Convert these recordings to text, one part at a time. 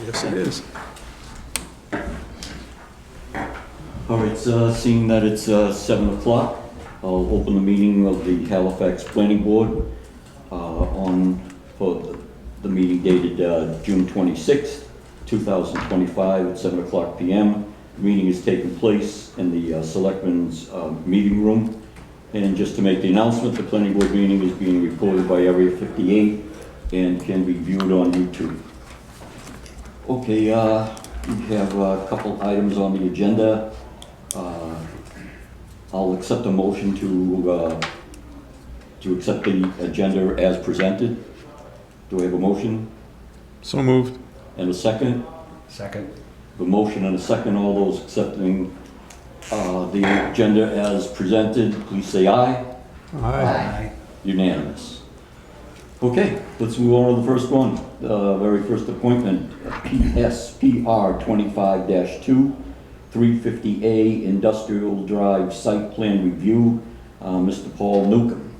Yes, it is. All right, seeing that it's 7 o'clock, I'll open the meeting of the Halifax Planning Board for the meeting dated June 26th, 2025 at 7 o'clock p.m. The meeting is taking place in the Selectmen's meeting room. And just to make the announcement, the Planning Board meeting is being recorded by Area 58 and can be viewed on YouTube. Okay, we have a couple items on the agenda. I'll accept a motion to accept the agenda as presented. Do I have a motion? So moved. And a second? Second. A motion and a second. All those accepting the agenda as presented, please say aye. Aye. Unanimous. Okay, let's move on to the first one. The very first appointment, PSPR 25-2, 350A Industrial Drive Site Plan Review, Mr. Paul Newcomb.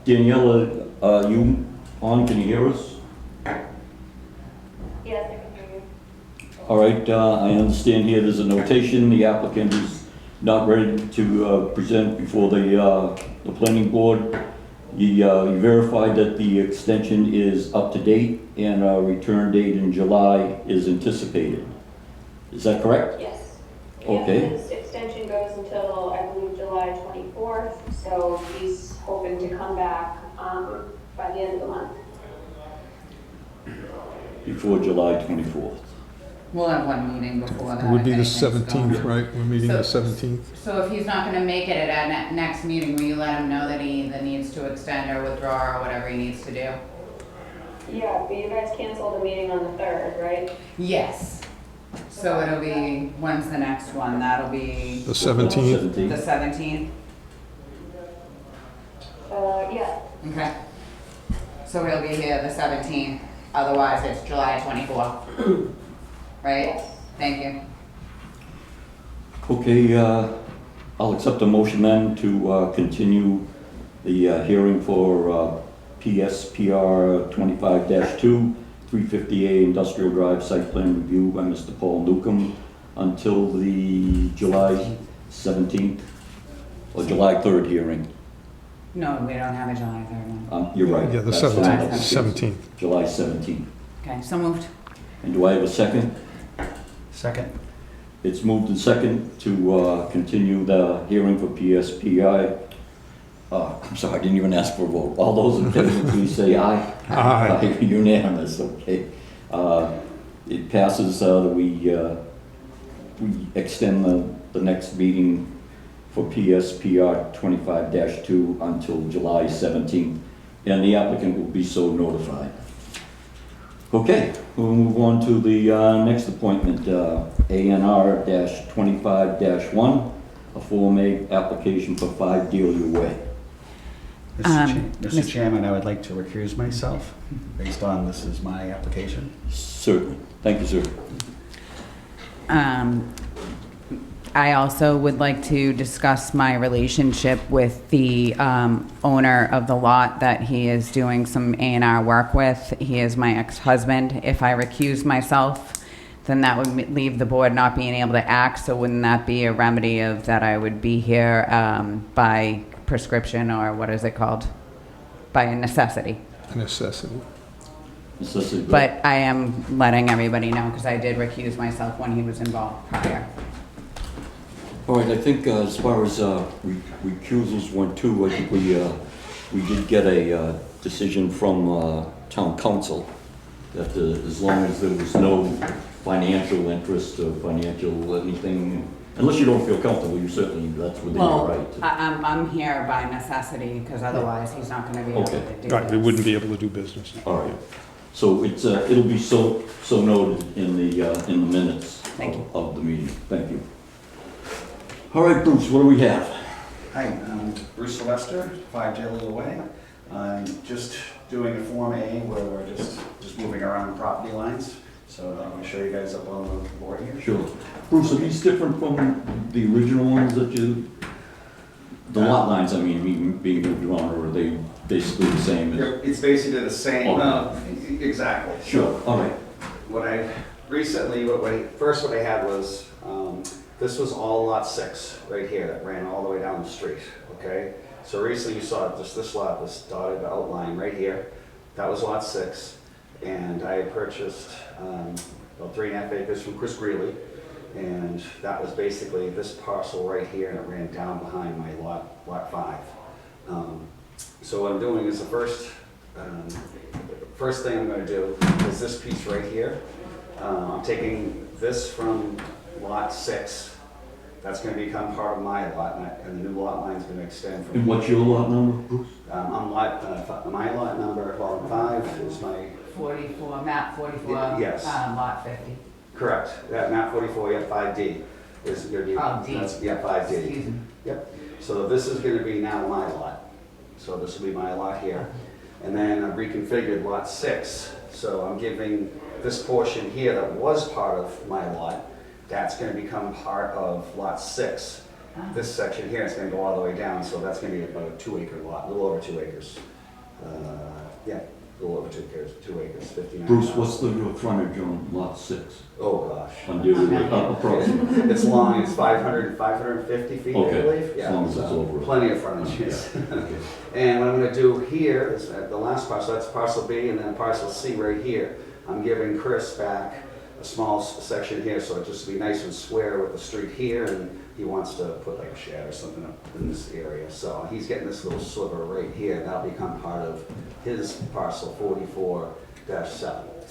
Daniela, are you on? Can you hear us? Yes, I can hear you. All right, I understand here there's a notation. The applicant is not ready to present before the planning board. You verified that the extension is up to date and a return date in July is anticipated. Is that correct? Yes. Okay. And this extension goes until, I believe, July 24th, so he's hoping to come back by the end of the month. Before July 24th. We'll have one meeting before that. It would be if the anything's 17th, going. right? We're meeting the 17th. So if he's not gonna make it at our next meeting, will you let him know that he either needs to extend or withdraw or whatever he needs to do? Yeah, but you guys canceled the meeting on the 3rd, right? Yes. So it'll be, when's the next one? That'll be The 17th. the 17th? Yeah. Okay. So he'll be here the 17th, otherwise it's July 24th. Right? Thank you. Okay, I'll accept a motion then to continue the hearing for PSPR 25-2, 350A Industrial Drive Site Plan Review by Mr. Paul Newcomb until the July 17th or July 3rd hearing. No, we don't have a July 3rd one. You're right. Yeah, the That's 17th. right. 17th. July 17th. Okay, so moved. And do I have a second? Second. It's moved and second to continue the hearing for PSPI. I'm sorry, I didn't even ask for a vote. All those in favor, please say aye. Aye. Unanimous, okay. It passes that we extend the next meeting for PSPR 25-2 until July 17th, and the applicant will be so notified. Okay, we'll move on to the next appointment, ANR-25-1, a Form A application for 5 Dealey Way. Mr. Chairman, I would like to recuse myself based on this is my application. Certainly. Thank you, sir. I also would like to discuss my relationship with the owner of the lot that he is doing some A&R work with. He is my ex-husband. If I recuse myself, then that would leave the board not being able to act, so wouldn't that be a remedy of that I would be here by prescription, or what is it called? By a necessity. A necessity. But I am letting everybody know because I did recuse myself when he was involved prior. All right, I think as far as recusals went too, I think we did get a decision from town council that as long as there was no financial interest or financial anything, unless you don't feel comfortable, you certainly, that's within your right. I'm here by necessity because otherwise he's not going to be able to do Right, we this. wouldn't be able to do business. All right, so it's it'll be so noted in the minutes of the meeting. Thank you. All right, Bruce, what do we have? Hi, I'm Bruce Sylvester, 5 Daily Way. I'm just doing a Form A where we're just moving around property lines. So I'm going to show you guys up on the board here. Sure. Bruce, are these different from the original ones that you, the lot lines, I mean, being moved around, or are they basically the same? It's basically the same, Okay. exactly. Sure, all right. First what I had was, this was all lot 6 right here that ran all the way down the street, okay? So recently you saw just this lot, this dotted outline right here. That was lot 6, and I had purchased about 3.5 acres from Chris Greeley, and that was basically this parcel right here, and it ran down behind my lot 5. So what I'm doing is the first thing I'm going to do is this piece right here. I'm taking this from lot 6. That's going to become part of my lot, and the new lot line is going to extend from. And what's your lot number, Bruce? I'm my lot number, lot 5 is my. 44, map 44, Yes. lot 50. Correct. That map 44, yeah, 5D is going to be. Oh, D. Yeah, 5D. Excuse me. Yep. So this is going to be now my lot. So this will be my lot here. And then I've reconfigured lot 6. So I'm giving this portion here that was part of my lot, that's going to become part of lot 6. This section here is going to go all the way down, so that's going to be about a 2-acre lot, a little over 2 acres. Yeah, a little over 2 acres, 59. Bruce, what's the frontage on lot 6? Oh, gosh. On Dealey Way, approximately. It's long, it's 550 feet, I Okay, believe. as long as it's over. Plenty of frontage, yes. Okay. And what I'm going to do here is at the last parcel, that's parcel B, and then parcel C right here. I'm giving Chris back a small section here, so it just be nice and square with the street here, and he wants to put like a shed or something up in this area. So he's getting this little sliver right here, and that'll become part of his parcel 44-7.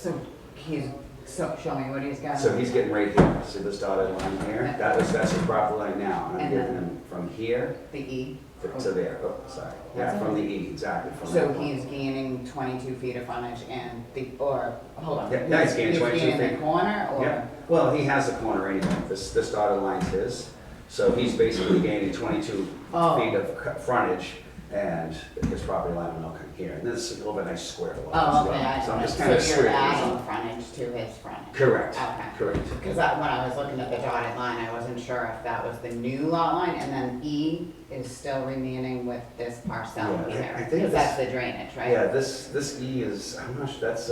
So show me what he's got. So he's getting right here. See this dotted line here? That's his property line now, and I'm And giving then- him from here The E. to there. Oh, sorry. Yeah, That's from the okay. E, exactly. From So that one. he's gaining 22 feet of frontage and hold on. Yeah, he's gaining 22 He's feet. in the corner or? Yeah, well, he has the corner anyway. This dotted line's his. So he's basically gaining 22 Oh. feet of frontage, and his property line will now come here. And this is a little bit nice square lot Oh, as okay, well. So I'm just so kind of you're squaring adding this up. frontage to his frontage? Correct, Okay. correct. Because when I was looking at the dotted line, I wasn't sure if that was the new lot line, and then E is still remaining with this parcel Yeah, I here. think Because this- that's the drainage, right? Yeah, this E is, I'm not sure, that's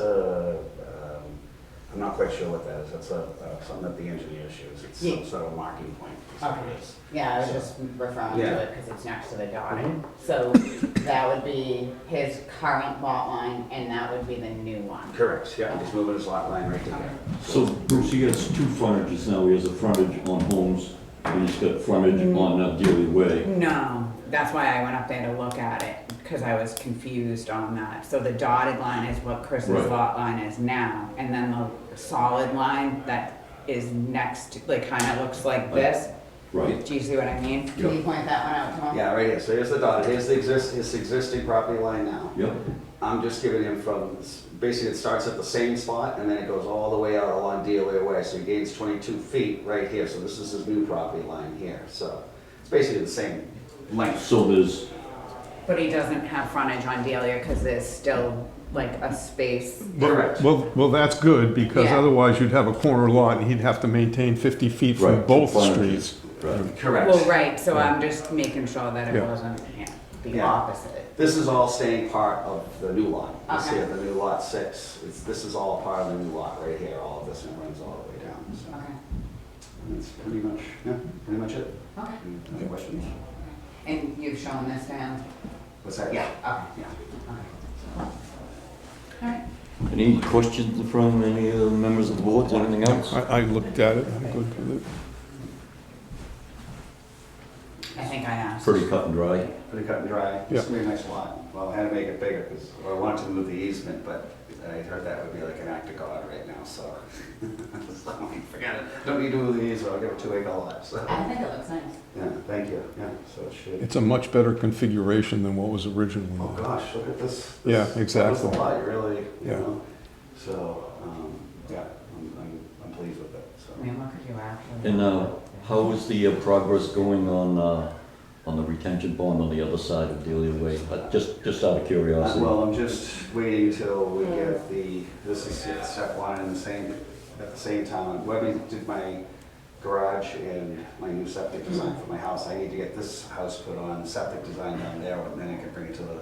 I'm not quite sure what that is. That's something that the engineer shows. It's Yeah. some sort of marking point. is what it Okay. is. Yeah, I was So- just referring Yeah. to it because it's next to the dotted. So that would be his current lot line, and that would be the new one. Correct, yeah, he's moving his lot line right to there. So Bruce, he has 2 frontages now. He has a frontage on Holmes, and he's got frontage on Dealey Way. No, that's why I went up there to look at it, because I was confused on that. So the dotted line is what Chris's Right. lot line is now, and then the solid line that is next, like, kind of looks like this. Right. Do you see what I mean? Can you Yep. point that one out to him? Yeah, right here. So here's the dotted, here's his existing property line now. Yep. I'm just giving him from, basically it starts at the same spot and then it goes all the way out along Dealey Way. So he gains 22 feet right here. So this is his new property line here. So it's basically the same length. So there's, But he doesn't have frontage on Delia because there's still like a space. Correct. Well, that's good, because Yeah. otherwise you'd have a corner lot and he'd have to maintain 50 feet from Right, both frontages. streets. Right. Correct. Well, right, so I'm just making sure that it Yeah. wasn't the Yeah. opposite. This is all staying part of the new lot. You see Okay. it, the new lot 6. This is all part of the new lot right here. All of this and runs all the way down. So Okay, that's pretty much, yeah, pretty much it. okay. Any questions? And you've shown this to him? What's that? Okay, Yeah. okay. All right. any questions from any of the members of the board, anything else? I looked at it, I'm good with it. I think I asked. Pretty cut and dry. Pretty cut and dry. Yeah. It's gonna be a nice lot. Well, I had to make it bigger because I wanted to move the easement, but I heard that would be like an act of God right now, so. So, forget it. Don't need to move the easement, I'll give a 2-acre lot, so. I think it looks nice. Yeah, thank you. Yeah, so it should. It's a much better configuration than what was originally. Oh, gosh, look at this. Yeah, That exactly. was a lot, you really, you Yeah. know. So, yeah, I'm pleased with it, so. I mean, look at you actually. And how is the progress going on the retention pond on the other side of Dealey Way? Just out of curiosity. Well, I'm just waiting till we get this is step 1 at the same time. Webby did my garage and my new septic design for my house. I need to get this house put on septic design down there, and then I can bring it to the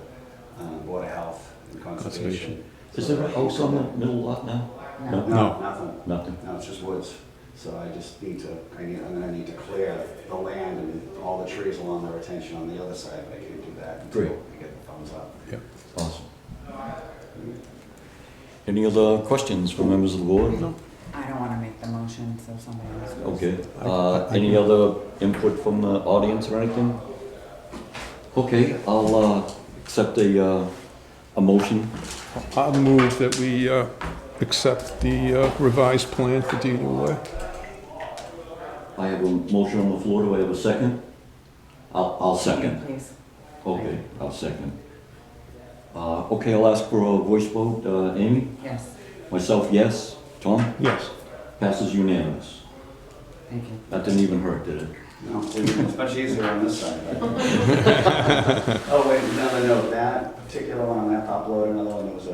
Board of Health and Conservation. Is there a house on the middle lot now? No. No. Nothing. Nothing? No, it's just woods. So I just need to, I'm gonna need to clear the land and all the trees along the retention on the other side, but I can't do that until Great. I get the thumbs up. Yeah. Awesome. Any other questions from members of the board? No. I don't want to make the motion, so somebody else will. Okay. I Any can- other input from the audience or anything? Okay, I'll accept a motion. I'll move that we accept the revised plan for Dealey Way. I have a motion on the floor. Do I have a second? I'll second. Please. Okay, I'll second. Okay, I'll ask for a voice vote. Amy? Yes, Myself, yes. Tom? Yes. Passes unanimous. thank you. That didn't even hurt, did it? No, it's much easier on this side. Right? Oh, wait, another note, that particular one on that top load, another one, there was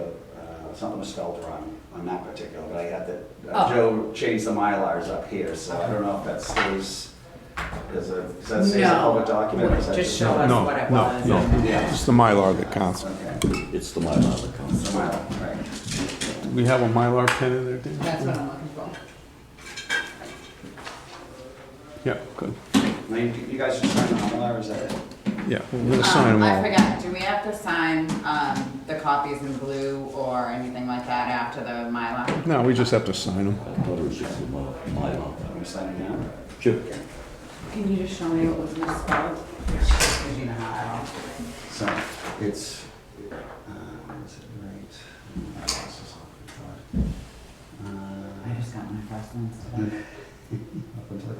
something was spelled wrong on that particular, but I had the, Oh. Joe changed the Mylars up here, so I don't know if that stays, does that stays a No. public document? or is that Just show us No, what it no, was. no. and- Yeah. It's the Mylar that counts. Okay, It's the Mylar that it's counts. the Mylar, right. Do we have a Mylar pen in there, Dan? That's what I'm looking for. Yeah, good. Now, you guys just signed the Mylar, is that it? Yeah, we're gonna sign them I all. forgot, do we have to sign, the copies in blue or anything like that after the Mylar? No, we just have to sign them. I thought it was just the Mylar. I'm signing now. Sure. Can you just show me what was misspelled? Because you know how I don't. So, it's, is it right? This is off I just got my first ones today. Up until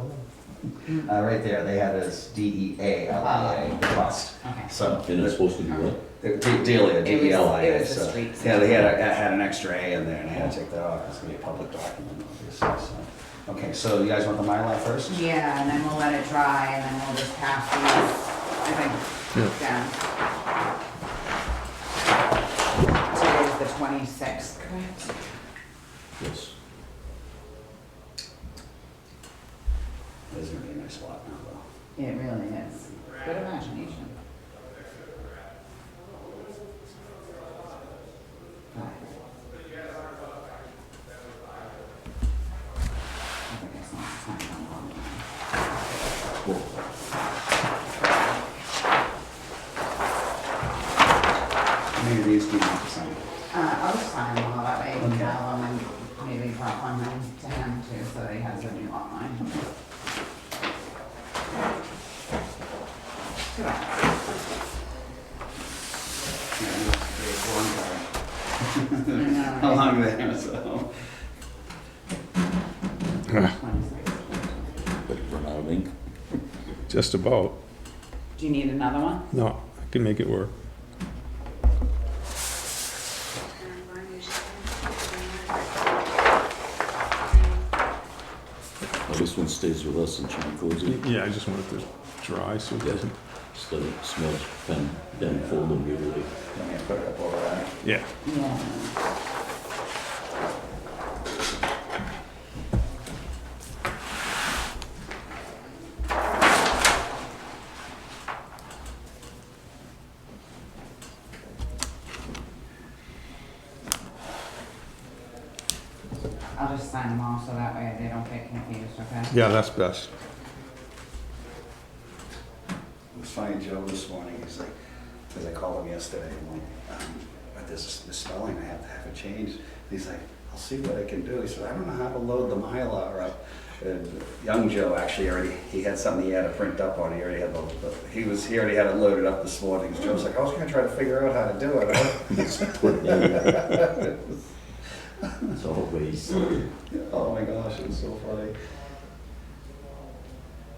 the right there, they had it as DEALIA, trust. Okay. So. And it's supposed to be what? Delia, It was- DELIA. it was the so- street Yeah, they had an extra A in there, and they had to take that off, it's gonna be a public document, obviously, so. Okay, so you guys want the Mylar first? Yeah, and then we'll let it dry and then we'll just pass these, I think, down. Today's the 26th, correct? Yes. This is gonna be a nice lot now, though. It really is. Good imagination. I think I saw the sign on the wrong one. Maybe these do need to sign. I'll just sign them all, that way you can Okay. have them and maybe drop one then to him too, so that he has a new outline. Good. Yeah, How long there, so. 26. But run out of ink. Just about. Do you need another one? No, I can make it work. Well, this one stays with us and she records it. Yeah, I just want it to dry so it Yeah. doesn't, Instead of smudge pen, then fold them immediately. Let me put it up over that. yeah. Yeah. I'll just sign them all so that way they don't get confused, okay? Yeah, that's best. It was funny, Joe, this morning, he's like, because I called him yesterday, I'm like, but there's a misspelling, I have to have it changed. He's like, I'll see what I can do. He said, I don't know how to load the Mylar up. And young Joe actually he had something he had to print up on, he already had he already had it loaded up this morning. Joe's like, I was gonna try to figure out how to do it. Just put it in. It's always, Oh my gosh, it was so funny.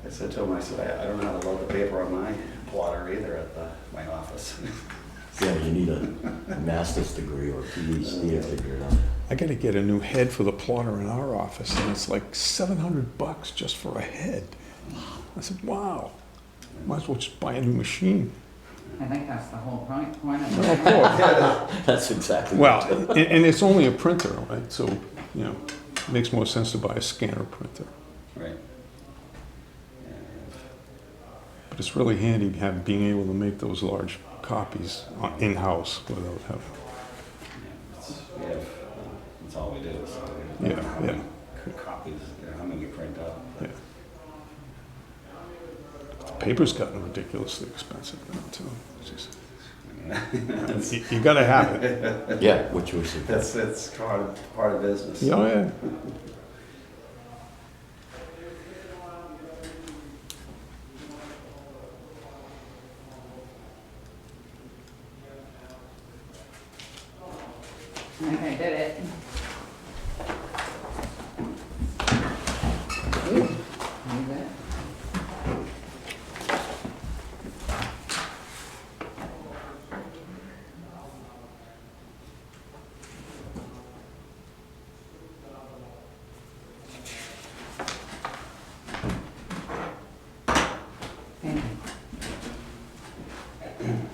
I said to him, I said, I don't know how to load the paper on my plotter either at my office. yeah, you need a master's degree or a PhD to figure it out. I gotta get a new head for the plotter in our office, and it's like $700 just for a head. I said, wow, might as well just buy a new machine. I think that's the whole point of Of it. course. That's exactly. Well, and it's only a printer, right? So, you know, it makes more sense to buy a scanner printer. Right. But it's really handy being able to make those large copies in-house without having. We have That's all we do, so. Yeah, yeah. Copies, how many you print out. Yeah. Paper's gotten ridiculously expensive now too. It's just- you gotta have it. Yeah, which was it? That's part of business. Yeah, oh, yeah. I think I did it. Leave it. Thank you.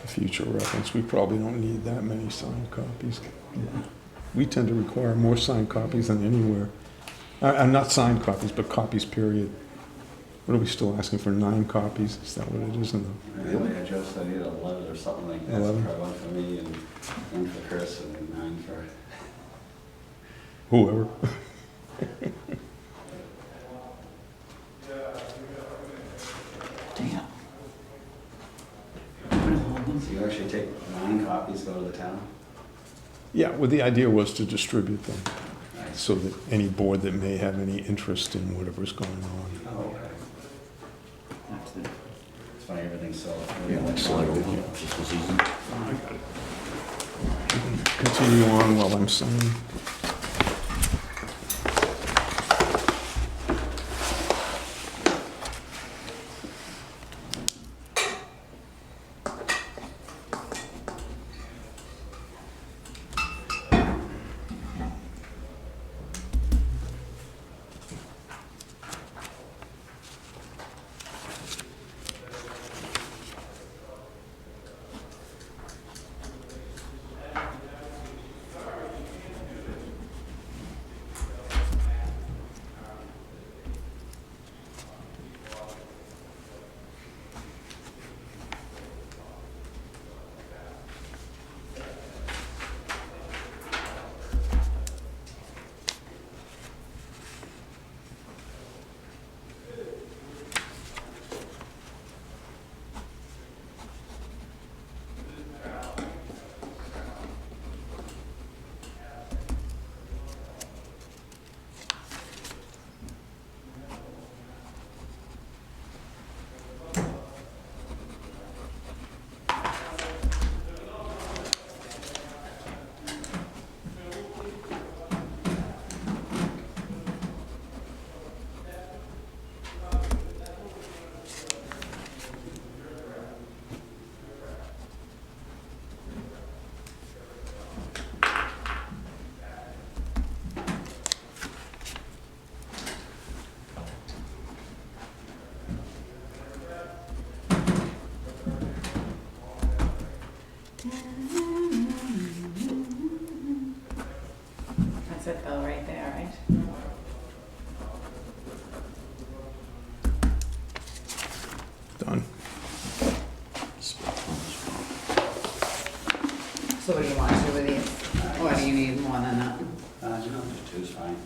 For future reference, we probably don't need that many signed copies. We tend to require more signed copies than anywhere. Not signed copies, but copies, period. What are we still asking for, 9 copies? Is that what it is in the? Really, I just, I need 11 or something like that. 11? Probably one for me and one for Chris and 9 for. Whoever. Damn. So you actually take 9 copies, go to the town? Yeah, well, the idea was to distribute them Nice. so that any board that may have any interest in whatever's going on. Oh, okay. It's funny, everything's so. Slide over, just as easy. Continue on while I'm signing. That's it though, right there, right? Done. So what do you want to do with these? Or do you need more than that? You know, just 2's fine.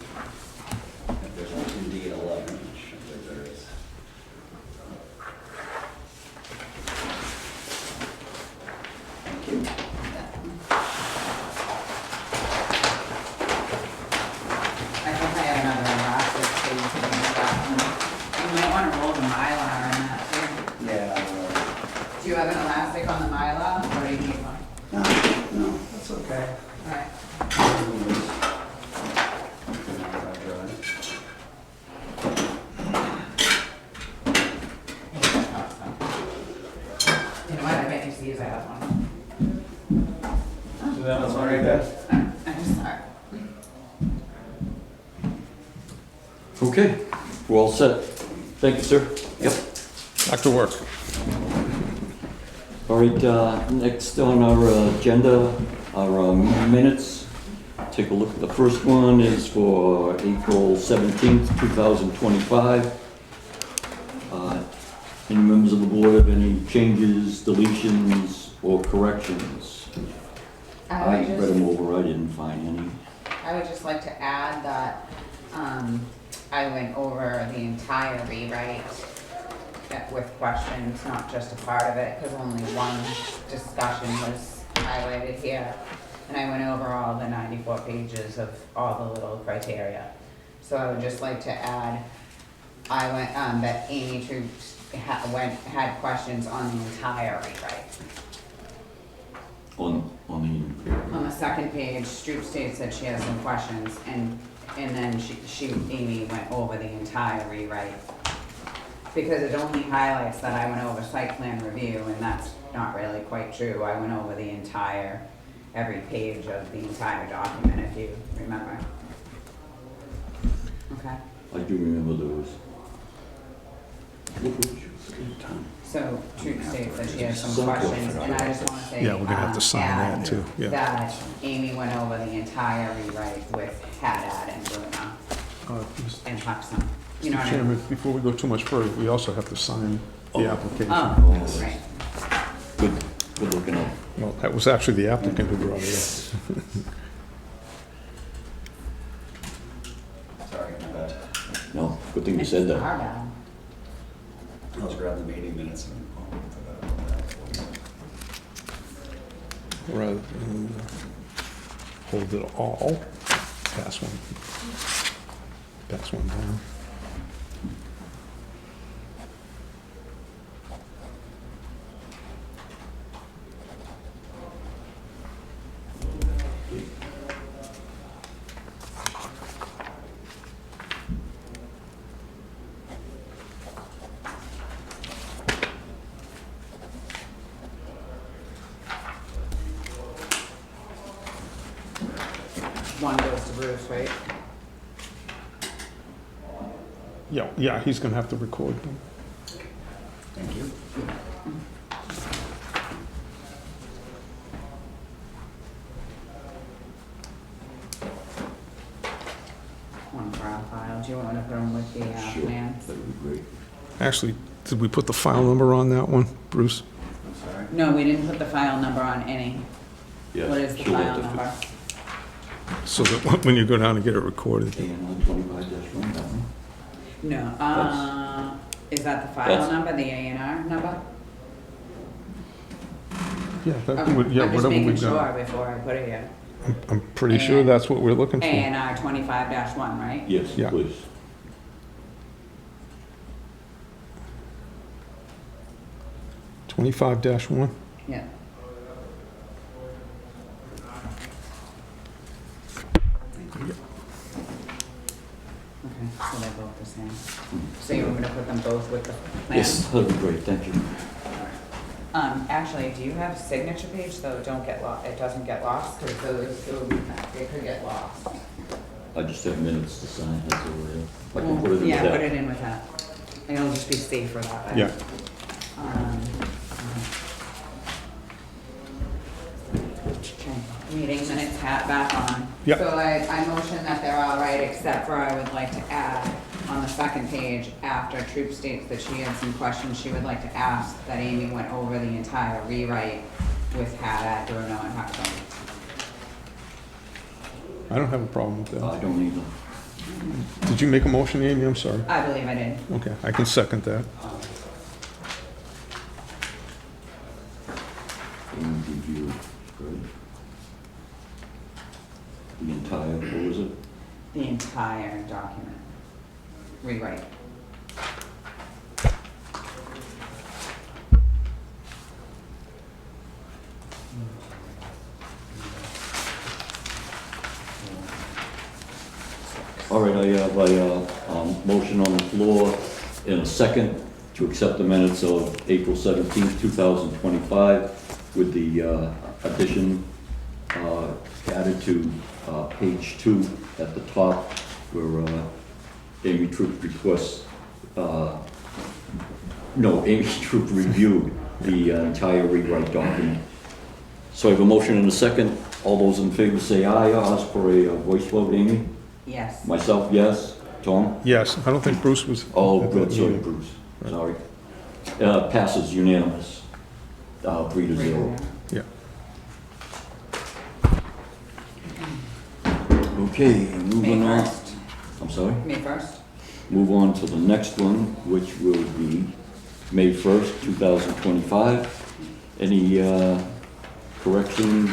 If there's indeed 11, which I believe there is. Thank you. I think I have another elastic so you can use that one. You might want to roll the Mylar in that too. Yeah. Do you have an elastic on the Mylar or do you need one? No, that's okay. Alright. You know what, I bet you see if I have one. That's all right there. I'm sorry. Okay, we're all set. Thank you, sir. Yep. Back to work. All right, next on our agenda are minutes. Take a look. The first one is for April 17th, 2025. Any members of the board have any changes, deletions, or corrections? I read them over, I didn't find any. I would just like to add that I went over the entire rewrite with questions, not just a part of it, because only one discussion was highlighted here. And I went over all the 94 pages of all the little criteria. So I would just like to add, I went, that Amy Troops had questions on the entire rewrite. On On the second page, Stroop states that she has some questions, and then Amy went over the entire rewrite. Because it only highlights that I went over site plan review, and that's not really quite true. I went over the entire, every page of the entire document, if you remember. Okay, I do remember those. so Troop states that she has some questions, and I just wanna say, Yeah, we're gonna have to sign add that too, yeah. that Amy went over the entire rewrite with Haddad and Bruno and Huxham. You know what I mean? Chairman, before we go too much further, we also have to sign the application. Oh, right. Good looking up. Well, that was actually the applicant who brought it up. Sorry, my bad. No, good thing you said that. Our bad. I was grabbing the meeting minutes and. Rather than hold it all, pass one down. One goes to Bruce, right? Yeah, he's gonna have to record them. Thank you. One for our file. Do you want to put them with the Sure, plans? that would be great. Actually, did we put the file number on that one, Bruce? I'm sorry. No, we didn't put the file number on any. Yes, What is the she'll have file to number? So that when you go down and get it recorded. And 25-1 down. No, is that the file That's- number, the A&R number? Yeah, that Okay, would, yeah, I'm just whatever making we've sure got. before I put it here. I'm pretty sure that's what we're looking for. A&R 25-1, right? Yes, Yeah. please. (25-1). Yeah. Okay, so they're both the same. So you want me to put them both with the plans? Yes, that'd be great, thank you. Actually, do you have signature page, so don't get it doesn't get lost, because it could get lost. I just have minutes to sign, that's all I have. I can put it in Yeah, that. put it in with that. It'll just be safer that way. Yeah, Okay, meeting minutes hat back on. Yep. So I motion that they're all right, except for I would like to add on the second page, after Troop states that she had some questions she would like to ask, that Amy went over the entire rewrite with Haddad, Bruno, and Huxham. I don't have a problem with I that. don't either. Did you make a motion, Amy? I'm sorry. I believe I did. Okay, I can second that. And review, good. The entire, what was it? The entire document. Rewrite. All right, I have a motion on the floor in a second to accept the minutes of April 17th, 2025 with the addition added to page 2 at the top where Amy Troop requests No, Amy Troop reviewed the entire rewrite document. So I have a motion and a second. All those in favor say aye. I'll ask for a voice vote, Amy. Yes. Myself, yes. Tom? Yes, I don't think Bruce was. Oh, at good, that sorry, meeting. Bruce. Sorry. Passes unanimous, 3-0. Yeah. Okay, moving May on. 1st. I'm sorry? May 1st? Move on to the next one, which will be May 1st, 2025. Any corrections,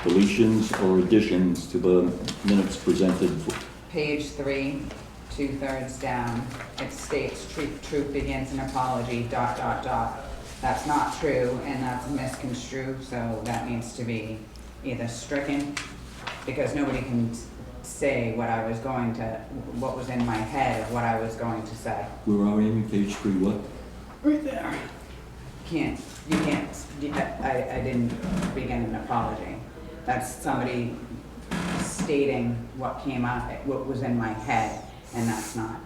deletions, or additions to the minutes presented? Page 3, 2/3 down, it states truth begins an apology, ... That's not true, and that's misconstrued, so that needs to be either stricken, because nobody can say what was in my head of what I was going to say. Where are we, Amy? Page 3, what? Right there. I didn't begin an apology. That's somebody stating what came out, what was in my head, and that's not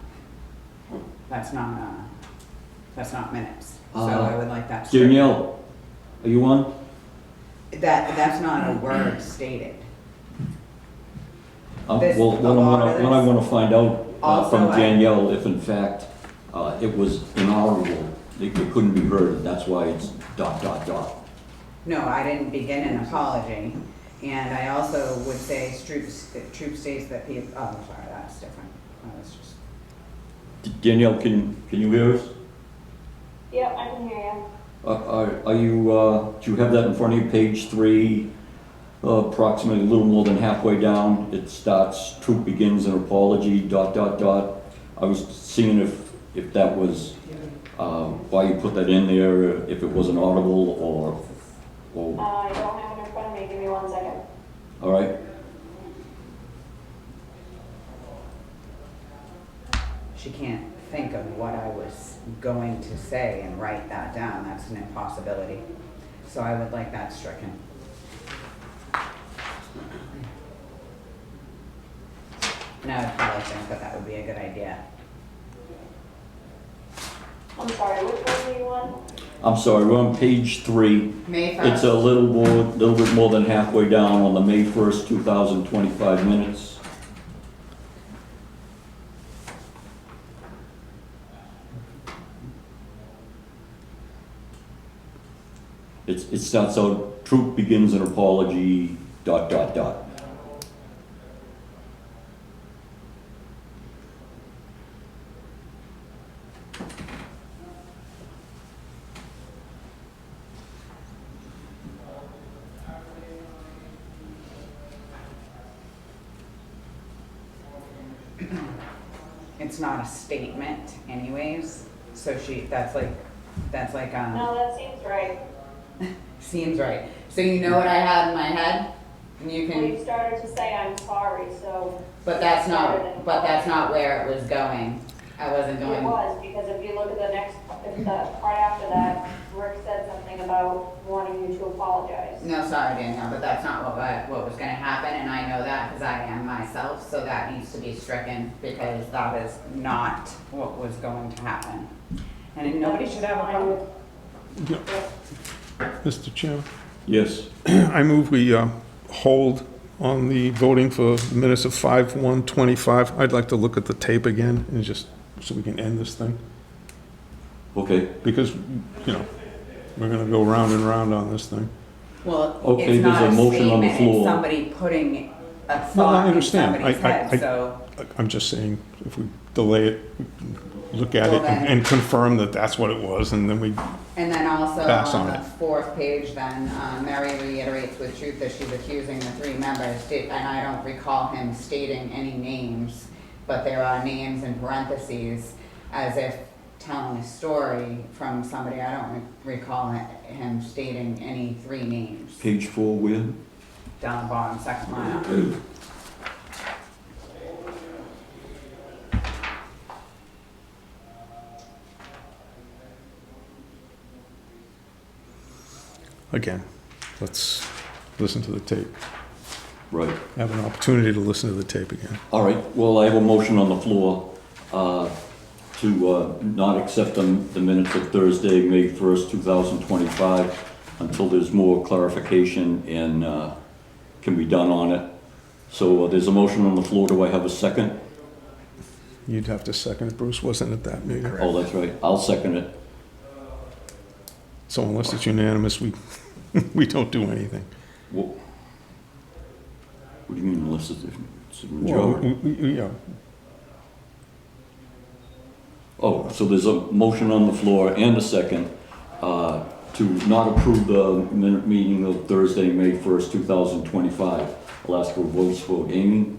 minutes. So I would like that straight. Danielle, are you on? That's not a word stated. This- Well, a lot of what I this- want to find out Also, from I- Danielle, if in fact it was inaudible, it couldn't be heard, that's why it's ... No, I didn't begin an apology, and I also would say troop states that people, oh, I'm sorry, that's different. That was just, Danielle, can you hear us? Yep, I can hear you. Are you, do you have that in front of you, page 3, approximately a little more than halfway down? It starts, troop begins an apology, ... I was seeing if that was, why you put that in there, if it was an audible or, I don't have it in front of me, give me 1 second. all right? she can't think of what I was going to say and write that down. That's an impossibility. So I would like that stricken. And I would probably think that that would be a good idea. I'm sorry, which one are you on? I'm sorry, we're on page 3. May 1st. It's a little bit more than halfway down on the May 1st, 2025 minutes. It starts out, troop begins an apology, ... It's not a statement anyways, so that's like, No, that seems right. seems right. So you know what I had in my head? And you Well, you can, started to say I'm sorry, so. but that's not where it was going. I wasn't It going. was, because if you look at the part after that, Rick said something about wanting you to apologize. No, sorry, Danielle, but that's not what was gonna happen, and I know that because I am myself, so that needs to be stricken because that is not what was going to happen. And nobody should have a problem. Mr. Chairman, Yes, I move we hold on the voting for minutes of 5/1/25. I'd like to look at the tape again and just, so we can end this thing. okay. Because, you know, we're gonna go round and round on this thing. Well, Okay, it's not there's a a motion on the statement, it's floor. somebody putting a No, I thought in understand. somebody's head, so. I'm just saying, if we delay it, we can look at Well, it then- and confirm that that's what it was, and then we, And then also Pass on on the it. 4th page, then Mary reiterates with truth that she's accusing the 3 members, and I don't recall him stating any names, but there are names in parentheses as if telling a story from somebody. I don't recall him stating any 3 names. Page 4, where? Down the bottom, second line up. again, let's listen to the tape. Right. Have an opportunity to listen to the tape again. All right, well, I have a motion on the floor to not accept the minutes of Thursday, May 1st, 2025, until there's more clarification and can be done on it. So there's a motion on the floor. Do I have a second? You'd have to second it. Bruce wasn't at that meeting. Oh, that's right. I'll second it. So unless it's unanimous, we, we don't do anything. What do you mean unless it's a Well, majority? yeah, Oh, so there's a motion on the floor and a second to not approve the minute meeting of Thursday, May 1st, 2025. I'll ask for a voice vote. Amy?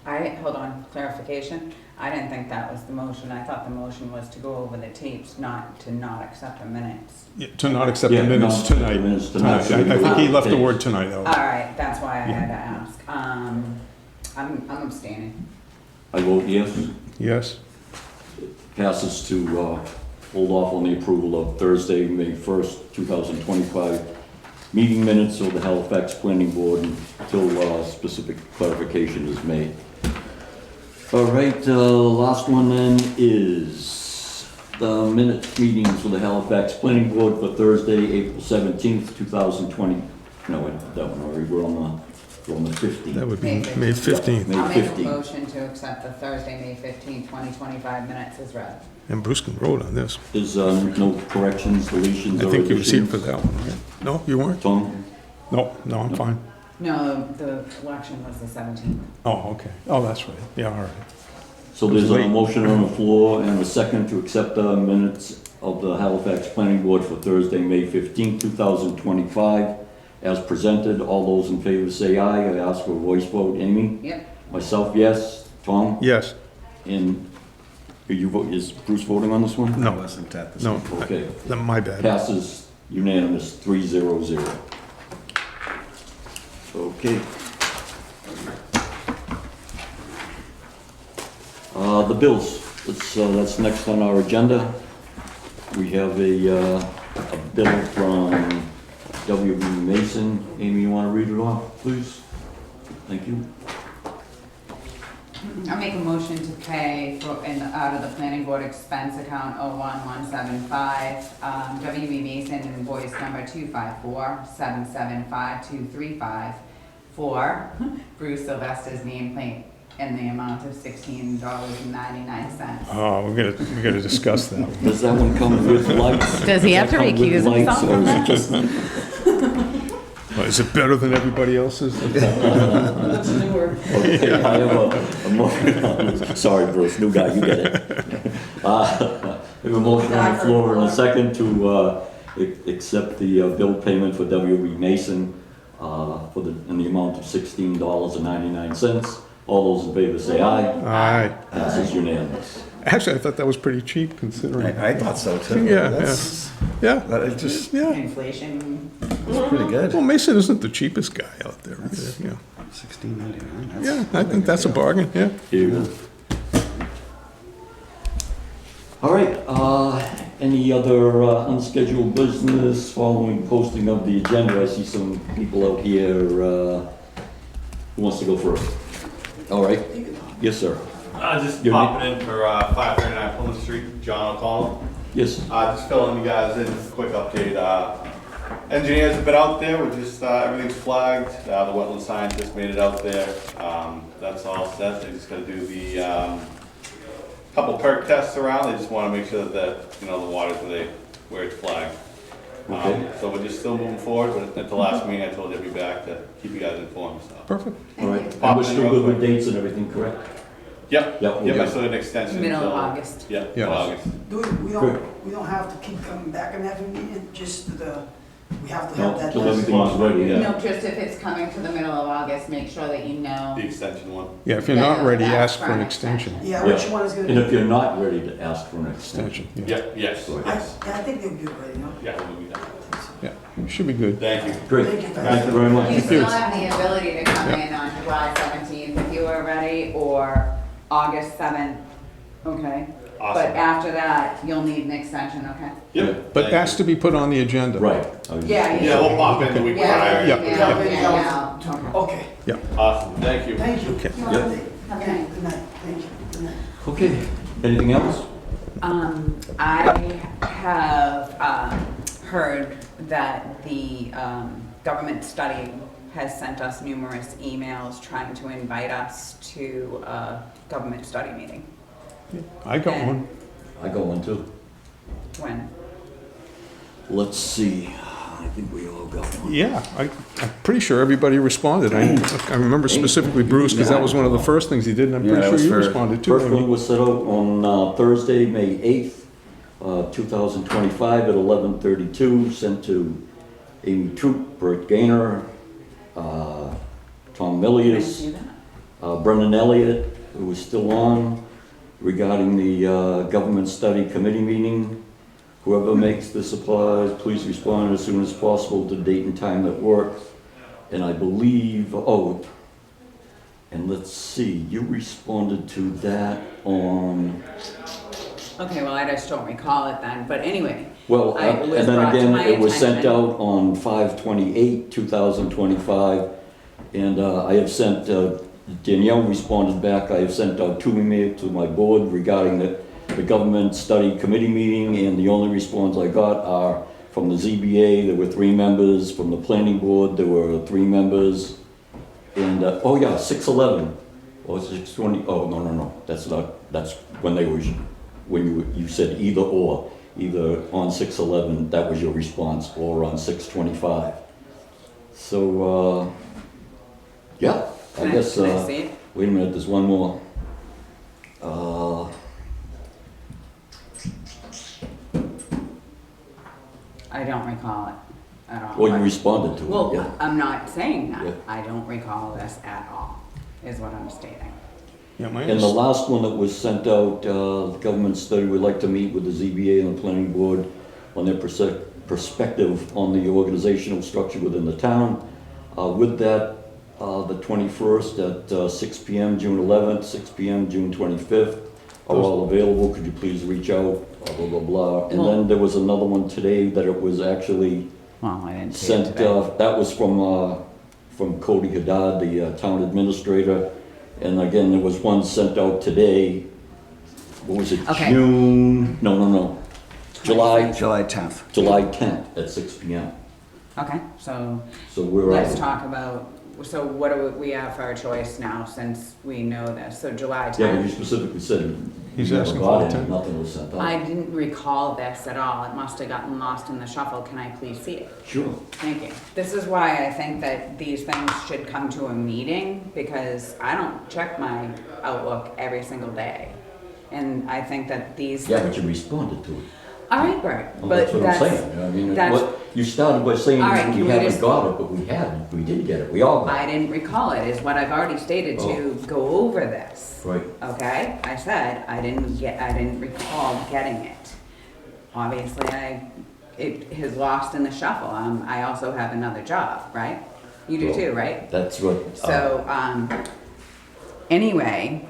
Hold on, clarification. I didn't think that was the motion. I thought the motion was to go over the tapes, not to not accept the minutes. yeah, to not accept the Yeah, minutes not accept the tonight. minutes tonight. Tonight. I think he left the Okay. word tonight All out. right, that's why I had to ask. I'm abstaining. I vote yes. Yes? Passes to hold off on the approval of Thursday, May 1st, 2025 meeting minutes of the Halifax Planning Board until specific clarification is made. All right, last one then is the minutes meetings for the Halifax Planning Board for Thursday, April 17th, 2020. No, wait, that one already, we're on the 15th. That would be May May 15th. May I'll make a 15th. motion to accept the Thursday, May 15th, 2025 minutes as read. And Bruce can vote on this. Is no corrections, deletions, I or think he was here for additions? that one, right? No, you weren't? Tom? No, I'm fine. No, the election was the 17th. Oh, okay. Oh, that's right. Yeah, all right. So there's a Wait. motion on the floor and a second to accept the minutes of the Halifax Planning Board for Thursday, May 15th, 2025, as presented. All those in favor say aye. I ask for a voice vote. Amy? Yep. Myself, yes. Tom? Yes, And is Bruce voting on this one? no, Wasn't at the no, Okay. my bad. Passes unanimous, 3-0-0. Okay. The bills, that's next on our agenda. We have a bill from W.B. Mason. Amy, you want to read it off, please? Thank you. I'll make a motion to pay out of the planning board expense account 01175, W.B. Mason invoice number 254775235 for Bruce Sylvester's nameplate in the amount of $16.99. Oh, we gotta discuss that. Does that one come with lights? Does he have to Does that come with recuse lights, himself or from is it that? just- Well, is it better than everybody else's? That's newer. Okay, I have a motion. Sorry, Bruce, new guy, you get it. I have a motion on the floor and a second to accept the bill payment for W.B. Mason in the amount of $16.99. All those in favor say aye. Aye. Passes unanimous. Actually, I thought that was pretty cheap considering. I thought so too. Yeah, That's, Yeah, that is just, yeah. Inflation. it's pretty good. Well, Mason isn't the cheapest guy out there. Yeah, $16.99. yeah, I think that's a bargain, yeah. Here you go. All right, any other unscheduled business following posting of the agenda? I see some people out here, who wants to go first? All right, yes, sir. Just Your popping in for 539 Plymouth Street, John O'Connell. Yes, Just filling you guys in, just a quick update. Engineers have been out there, we're just, everything's flagged, the wetland scientist made it out there. That's all set, they just gotta do the, couple perk tests around, they just wanna make sure that, the water's where it's flagged. Okay. So we're just still moving forward, but at the last meeting, I told you I'd be back to keep you guys informed, so. Perfect. all right. And we're still good with dates and everything, correct? Yep, Yep, yep, okay. I still had an extension. Middle of until- August. Yeah, Yeah. August. We Good. don't have to keep coming back and having meetings, just we have to No, have that. till everything's ready, yeah. No, just if it's coming to the middle of August, make sure that you know. The extension one. Yeah, if you're not ready, Yeah, ask for an extension. Yeah, Yeah. which one is gonna be? And if you're not ready to ask for an extension. Extension, yeah. Yeah, yes, Right. yes. I think they'll be ready, no? Yeah, we'll be done. Yeah, should be good. Thank you. Great, Thank you. thank you very much. You still have the ability to come in on July 17th if you are ready, or August 7th, okay? But Awesome. after that, you'll need an extension, okay? Yep. But thank you. ask to be put on the agenda. Right. Yeah, Yeah, we'll pop in the week Yeah, prior. Yeah. Okay, Awesome, thank you. thank you. Okay. Have a good night. Good night, thank you, good night. Okay, anything else? I have heard that the government study has sent us numerous emails trying to invite us to a government study meeting. I got one. I got one too. When? Let's see, I think we all got one. Yeah, I'm pretty sure everybody responded. I remember specifically Bruce, because that was one of the first things he did, and I'm Yeah, pretty it sure was you for- responded too. First one was set out on Thursday, May 8th, 2025 at 11:32, sent to Amy Troop, Bert Gaynor, Tom I didn't Millius, see that. Brendan Elliott, who was still on, regarding the government study committee meeting. Whoever makes the supplies, please respond as soon as possible to date and time that works. And I believe, and let's see, you responded to that on, Okay, well, I just don't recall it then, but anyway. well, It was and then brought to again, my it was sent attention. out on 5/28/2025. And I have sent, Danielle responded back, I have sent out 2 emails to my board regarding the government study committee meeting, and the only response I got are from the ZBA, there were 3 members, from the planning board, there were 3 members, and, 6/11, or 6/20, no, that's when they were, when you said either or, either on 6/11, that was your response, or on 6/25. So, yeah, I guess, Can I see it? wait a minute, there's one more. I don't recall it at all. Well, you but- responded to it, Well, yeah. I'm not saying that. Yeah. I don't recall this at all, is what I'm stating. Yeah, my And the last one that was sent out, the government study, would like to meet with the ZBA and the planning board on their perspective on the organizational structure within the town. With that, the 21st at 6 PM, June 11th, 6 PM, June 25th, are all available. Could you please reach out, blah, blah, blah. And then there was another one today that it was actually Well, I didn't see it sent, today. that was from Cody Haddad, the town administrator. And again, there was one sent out today, what was it, Okay. June, no, July 10th. 10th at 6 PM. Okay, so So we're, let's talk about, so what do we have for our choice now, since we know this? So July yeah, but you 10th. specifically said He's you never asking got for it, 10th. nothing was sent I out. didn't recall this at all. It must have gotten lost in the shuffle. Can I please see it? Sure. Thank you. This is why I think that these things should come to a meeting, because I don't check my Outlook every single day. And I think that these. Yeah, but you responded to it. All right, Bert, Well, but that's what I'm saying. I mean, that's- what, you started by saying All right, can we we haven't just- got it, but we had, we did get it, we all got I didn't recall it, is what I've already stated to go over this. it. Right. Okay, I said I didn't recall getting it. Obviously, it has lost in the shuffle. I also have another job, right? You do Well, too, right? That's what. So, anyway,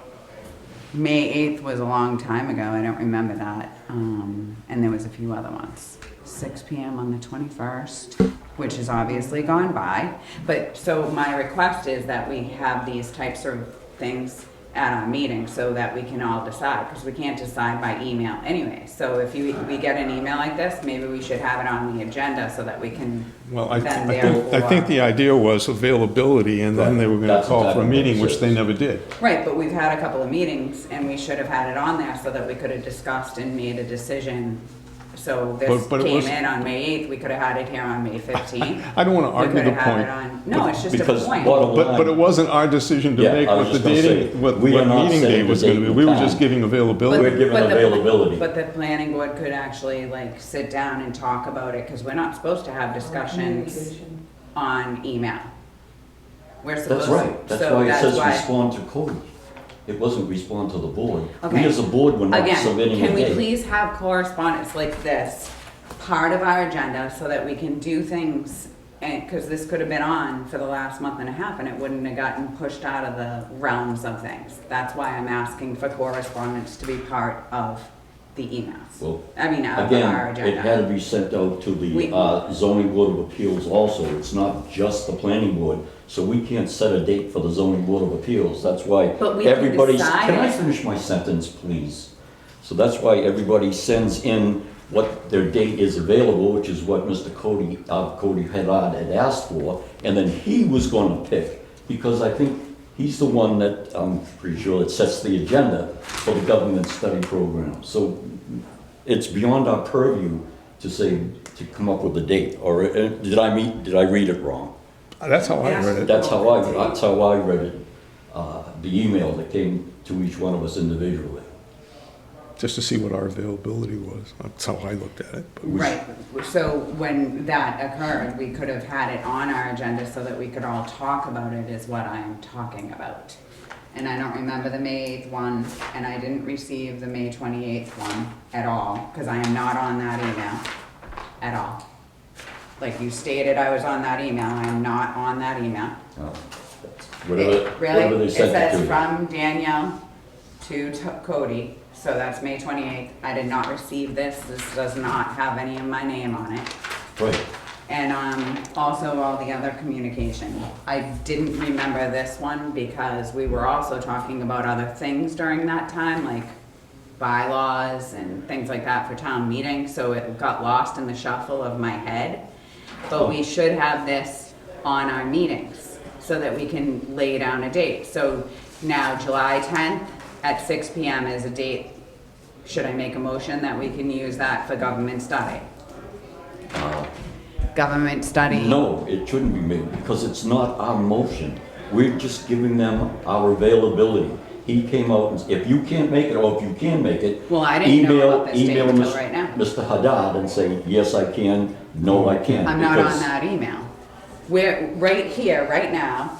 May 8th was a long time ago. I don't remember that. And there was a few other ones. 6 PM on the 21st, which has obviously gone by. But, so my request is that we have these types of things at our meeting so that we can all decide, because we can't decide by email anyway. So if we get an email like this, maybe we should have it on the agenda so that we can Well, I then think the idea was availability, and then they were gonna That's call for a exactly what meeting, it which says. they never did. Right, but we've had a couple of meetings, and we should have had it on there so that we could have discussed and made a decision. So this But it came was- in on May 8th, we could have had it here on May 15th. I don't wanna We argue could the have had point, it on, no, it's just a Because point. bottom but it wasn't our decision to Yeah, make I was what the just gonna dating, say, what we are not meeting setting date the was gonna date be. and We were time. just giving availability. We're given But the- availability. But the planning board could actually like sit down and talk about it, because we're not supposed to have discussions on email. We're supposed. That's right, that's so why it that's says why- respond to Cody. It wasn't respond to the board. We Okay. as a board were not Again, submitting a can we date. please have correspondence like this, part of our agenda, so that we can do things, and, because this could have been on for the last month and a half, and it wouldn't have gotten pushed out of the realms of things. That's why I'm asking for correspondence to be part of the emails. Well, I mean, of our Again, it had to agenda. be sent out to We- the zoning board of appeals also. It's not just the planning board. So we can't set a date for the zoning board of appeals. That's why But we can everybody's, decide can I it. finish my sentence, please? So that's why everybody sends in what their date is available, which is what Mr. Cody Haddad had asked for, and then he was gonna pick, because I think he's the one that, I'm pretty sure, that sets the agenda for the government study program. So it's beyond our purview to say, to come up with a date, or did I read it wrong? That's how I read it. That's how I read it, the email that came to each one of us individually. Just to see what our availability was. That's how I looked at it. But we- Right, so when that occurred, we could have had it on our agenda so that we could all talk about it, is what I am talking about. And I don't remember the May 8th one, and I didn't receive the May 28th one at all, because I am not on that email at all. Like you stated, I was on that email, I am not on that email. Whatever Really? they It sent it says to. from Danielle to Cody, so that's May 28th. I did not receive this. This does not have any of my name on it. Right. And also all the other communication. I didn't remember this one because we were also talking about other things during that time, like bylaws and things like that for town meetings, so it got lost in the shuffle of my head. But we should have this on our meetings so that we can lay down a date. So now July 10th at 6 PM is a date. Should I make a motion that we can use that for government study? Government study? No, it shouldn't be made, because it's not our motion. We're just giving them our availability. He came out and, if you can't make it, or if you can make it, Well, I didn't know about this date email until right now. Mr. Haddad and say, yes, I can, no, I can't. I'm not on because- that email. We're right here, right now,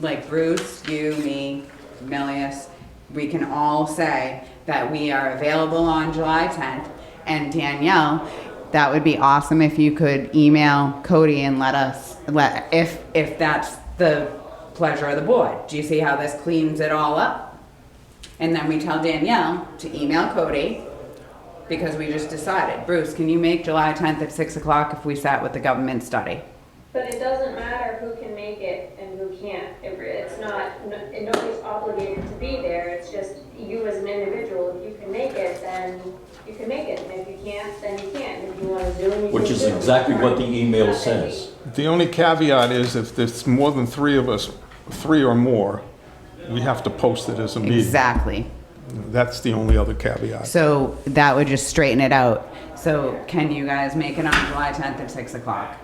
like Bruce, you, me, Milius, we can all say that we are available on July 10th. And Danielle, that would be awesome if you could email Cody and if that's the pleasure of the board. Do you see how this cleans it all up? And then we tell Danielle to email Cody, because we just decided, Bruce, can you make July 10th at 6 o'clock if we sat with the government study? But it doesn't matter who can make it and who can't. It's not, nobody's obligated to be there. It's just you as an individual. If you can make it, then you can make it. And if you can't, then you can't. If you want to Zoom, you can Which is Zoom. exactly what the email It's not that says. The only caveat is if there's more than three of us, three or more, we have to post it as a meeting. Exactly. That's the only other caveat. So that would just straighten it out. So can you guys make it on July 10th at 6 o'clock?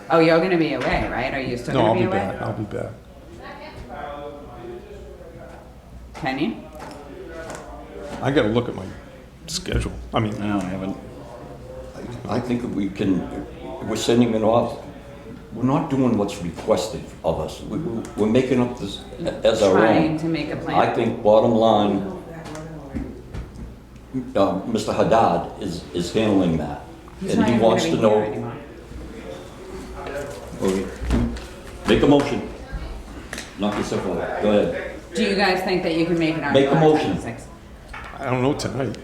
Oh, you're gonna be away, right? Are you still No, gonna I'll be be away? back, I'll be back. Can you? I gotta look at my schedule. I mean, No, I haven't. I think we're sending it off. We're not doing what's requested of us. We're making up this as our own. Trying to make a plan. I think bottom line, Mr. Haddad is handling that. He's And not he even wants gonna to be here know, anymore. make a motion. Knock yourself out. Go ahead. Do you guys think that you can make it on Make a July 10th motion. at 6? I don't know tonight.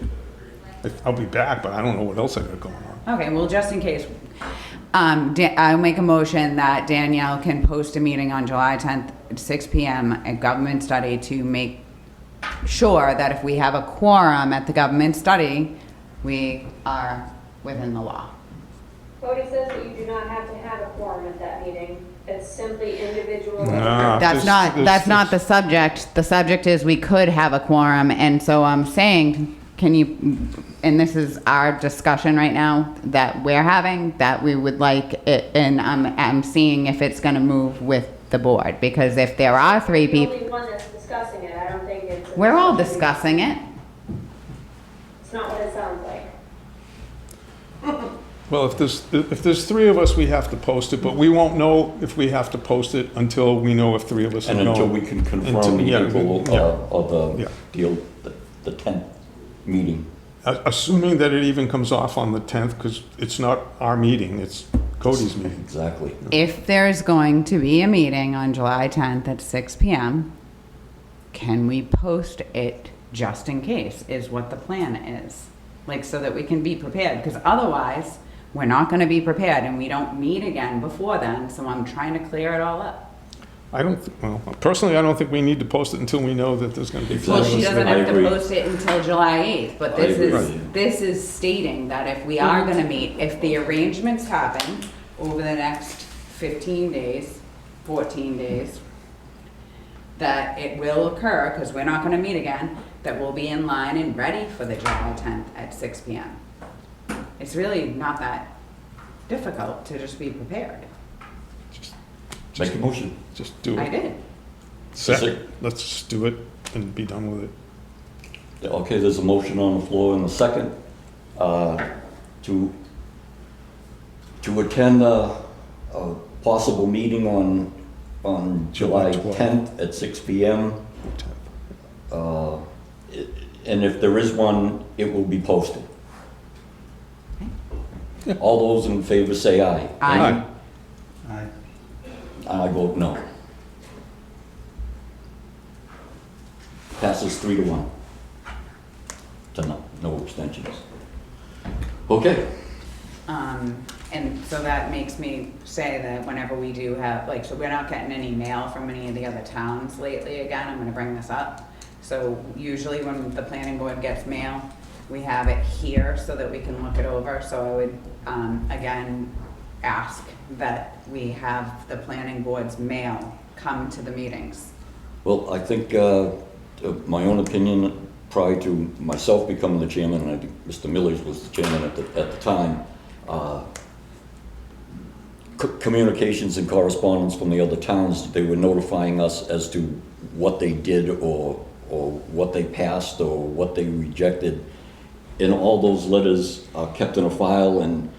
I'll be back, but I don't know what else I got going on. Okay, well, just in case, I'll make a motion that Danielle can post a meeting on July 10th at 6 PM at government study to make sure that if we have a quorum at the government study, we are within the law. Cody says that you do not have to have a quorum at that meeting. It's simply individual. Nah, That's not the subject. The subject is we could have a quorum, and so I'm saying, can you, and this is our discussion right now that we're having, that we would like it, and I'm seeing if it's gonna move with the board, because if there are three The people, only one that's discussing it. I don't think it's. we're all discussing it. It's not what it sounds like. Well, if there's three of us, we have to post it, but we won't know if we have to post it until we know if three of us are And going. until we can confirm Until- the yeah, April, yeah. of Yeah. the deal, the 10th meeting. Assuming that it even comes off on the 10th, because it's not our meeting, it's Cody's meeting. Exactly. If there's going to be a meeting on July 10th at 6 PM, can we post it just in case, is what the plan is? Like, so that we can be prepared, because otherwise, we're not gonna be prepared, and we don't meet again before then, so I'm trying to clear it all up. Well, personally, I don't think we need to post it until we know that there's gonna be Exactly. Well, she flooding. doesn't I have to agree. post it until July 8th, but I agree. this is stating that if we are gonna meet, if the arrangements happen over the next 15 days, 14 days, that it will occur, because we're not gonna meet again, that we'll be in line and ready for the July 10th at 6 PM. It's really not that difficult to just be prepared. Make a motion. Just do I it. did. Second, let's just do it and be done with it. Yeah, okay, there's a motion on the floor in a second, to attend a possible meeting on July July 10th at 6 PM. And if there is one, it will be posted. Yeah. All those in favor say aye. Aye. Aye. I vote no. Passes 3-1. To no abstentions. Okay, And so that makes me say that whenever we do have, like, so we're not getting any mail from any of the other towns lately again, I'm gonna bring this up. So usually when the planning board gets mail, we have it here so that we can look it over. So I would, again, ask that we have the planning board's mail come to the meetings. well, I think, my own opinion, prior to myself becoming the chairman, and I think Mr. Millers was the chairman at the time, communications and correspondence from the other towns, they were notifying us as to what they did or what they passed or what they rejected. And all those letters are kept in a file, and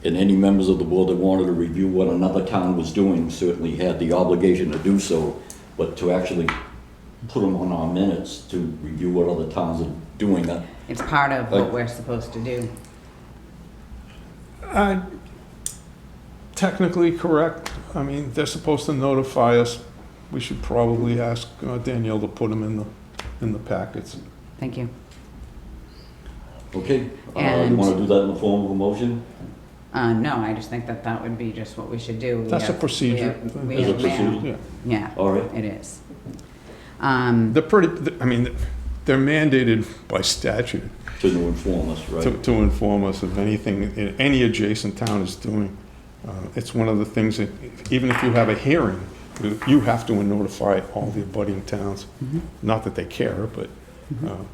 any members of the board that wanted to review what another town was doing certainly had the obligation to do so, but to actually put them on our minutes to review what other towns are doing that. It's part of what we're supposed to do. Technically correct. I mean, they're supposed to notify us. We should probably ask Danielle to put them in the packets. Thank you. Okay, you And- want to do that in the form of a motion? No, I just think that that would be just what we should do. We That's a have- procedure. We Is have it mail. procedure? Yeah. Yeah, All right. it is. They're pretty, I mean, they're mandated by statute To inform us, right? to inform us of anything any adjacent town is doing. It's one of the things that, even if you have a hearing, you have to notify all the abutting towns. Not that they care, but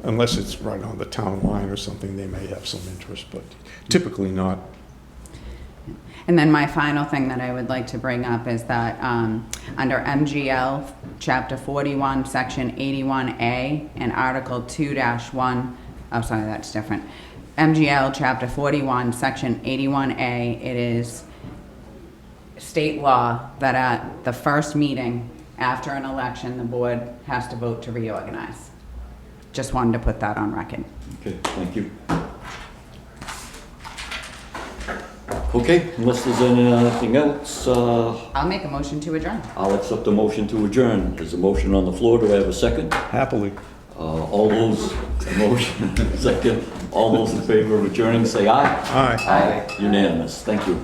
unless it's right on the town line or something, they may have some interest, but typically not. And then my final thing that I would like to bring up is that under MGL, Chapter 41, Section 81A, and Article 2-1, oh, sorry, that's different. MGL, Chapter 41, Section 81A, it is state law that at the first meeting after an election, the board has to vote to reorganize. Just wanted to put that on record. Okay, thank you. Okay, unless there's anything else, I'll make a motion to adjourn. I'll accept the motion to adjourn. There's a motion on the floor. Do I have a second? Happily. All those, motion, second, all those in favor of adjourning, say aye. Aye. Aye. Unanimous. Thank you.